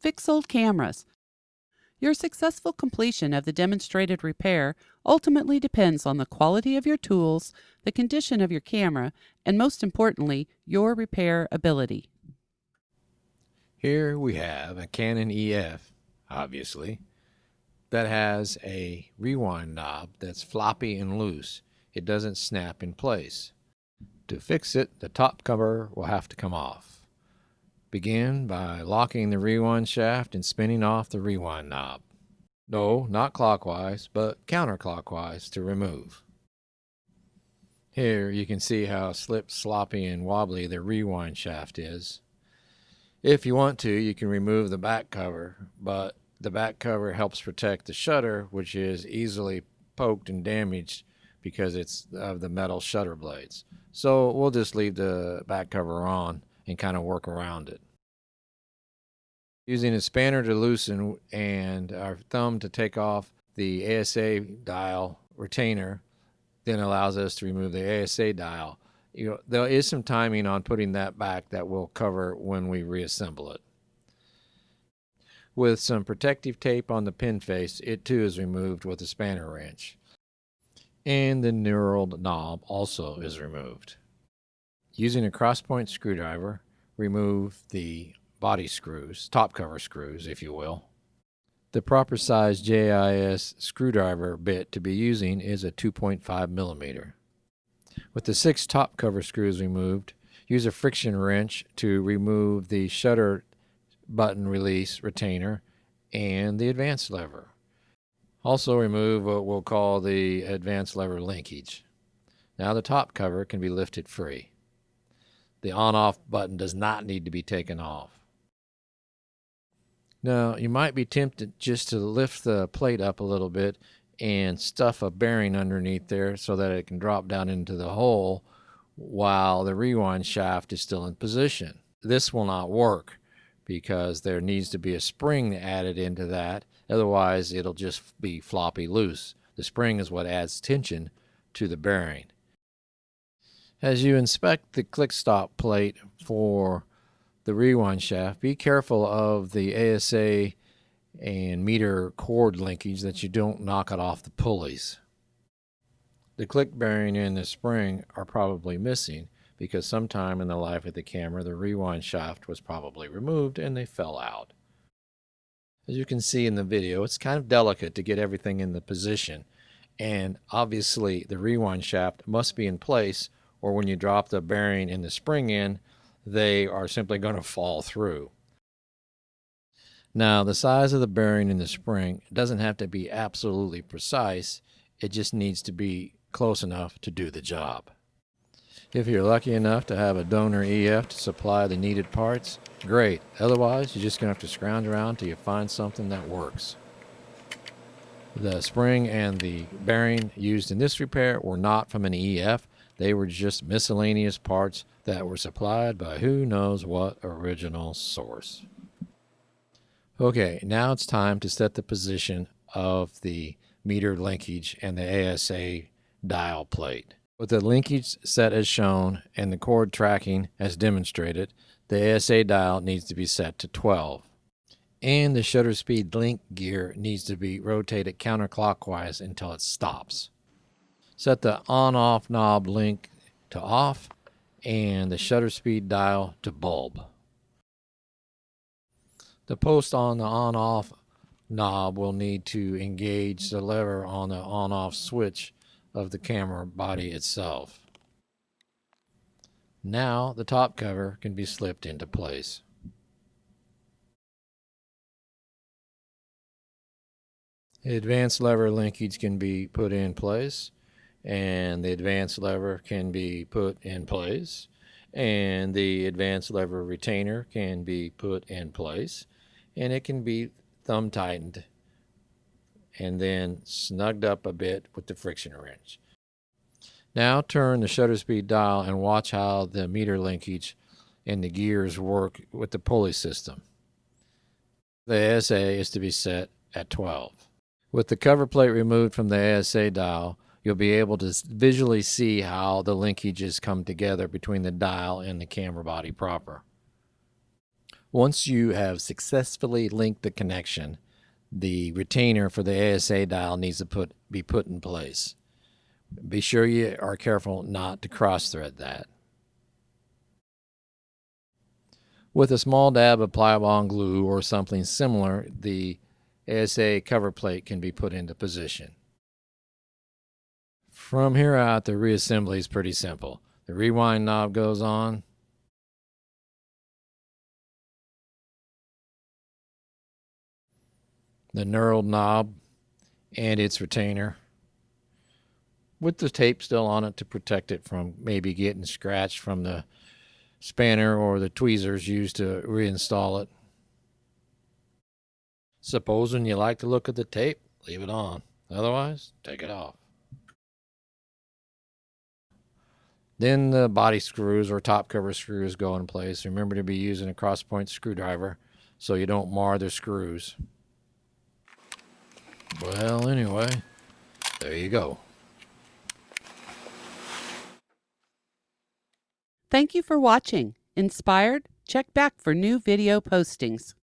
Fix old cameras. Your successful completion of the demonstrated repair ultimately depends on the quality of your tools, the condition of your camera, and most importantly, your repair ability. Here we have a Canon EF, obviously, that has a rewind knob that's floppy and loose. It doesn't snap in place. To fix it, the top cover will have to come off. Begin by locking the rewind shaft and spinning off the rewind knob. No, not clockwise, but counterclockwise to remove. Here you can see how slip, sloppy, and wobbly the rewind shaft is. If you want to, you can remove the back cover, but the back cover helps protect the shutter, which is easily poked and damaged because it's of the metal shutter blades. So we'll just leave the back cover on and kind of work around it. Using a spanner to loosen and our thumb to take off the ASA dial retainer then allows us to remove the ASA dial. There is some timing on putting that back that we'll cover when we reassemble it. With some protective tape on the pin face, it too is removed with a spanner wrench. And the knurled knob also is removed. Using a cross-point screwdriver, remove the body screws, top cover screws, if you will. The proper size JIS screwdriver bit to be using is a 2.5 millimeter. With the 6 top cover screws removed, use a friction wrench to remove the shutter button release retainer and the advance lever. Also remove what we'll call the advance lever linkage. Now the top cover can be lifted free. The on-off button does not need to be taken off. Now you might be tempted just to lift the plate up a little bit and stuff a bearing underneath there so that it can drop down into the hole while the rewind shaft is still in position. This will not work because there needs to be a spring added into that, otherwise it'll just be floppy loose. The spring is what adds tension to the bearing. As you inspect the click stop plate for the rewind shaft, be careful of the ASA and meter cord linkage that you don't knock it off the pulleys. The click bearing and the spring are probably missing because sometime in the life of the camera the rewind shaft was probably removed and they fell out. As you can see in the video, it's kind of delicate to get everything in the position, and obviously the rewind shaft must be in place, or when you drop the bearing and the spring in, they are simply going to fall through. Now, the size of the bearing and the spring doesn't have to be absolutely precise. It just needs to be close enough to do the job. If you're lucky enough to have a donor EF to supply the needed parts, great. Otherwise, you're just going to have to scrounge around till you find something that works. The spring and the bearing used in this repair were not from an EF. They were just miscellaneous parts that were supplied by who knows what original source. Okay, now it's time to set the position of the meter linkage and the ASA dial plate. With the linkage set as shown and the cord tracking as demonstrated, the ASA dial needs to be set to 12. And the shutter speed link gear needs to be rotated counterclockwise until it stops. Set the on-off knob link to off and the shutter speed dial to bulb. The post on the on-off knob will need to engage the lever on the on-off switch of the camera body itself. Now the top cover can be slipped into place. The advance lever linkage can be put in place, and the advance lever can be put in place, and the advance lever retainer can be put in place, and it can be thumb tightened and then snugged up a bit with the friction wrench. Now turn the shutter speed dial and watch how the meter linkage and the gears work with the pulley system. The ASA is to be set at 12. With the cover plate removed from the ASA dial, you'll be able to visually see how the linkages come together between the dial and the camera body proper. Once you have successfully linked the connection, the retainer for the ASA dial needs to be put in place. Be sure you are careful not to cross-thread that. With a small dab of Play-Bon glue or something similar, the ASA cover plate can be put into position. From here out, the reassembly is pretty simple. The rewind knob goes on. The knurled knob and its retainer, with the tape still on it to protect it from maybe getting scratched from the spanner or the tweezers used to reinstall it. Supposing you like to look at the tape, leave it on. Otherwise, take it off. Then the body screws or top cover screws go in place. Remember to be using a cross-point screwdriver so you don't mar the screws. Well, anyway, there you go. Thank you for watching. Inspired? Check back for new video postings.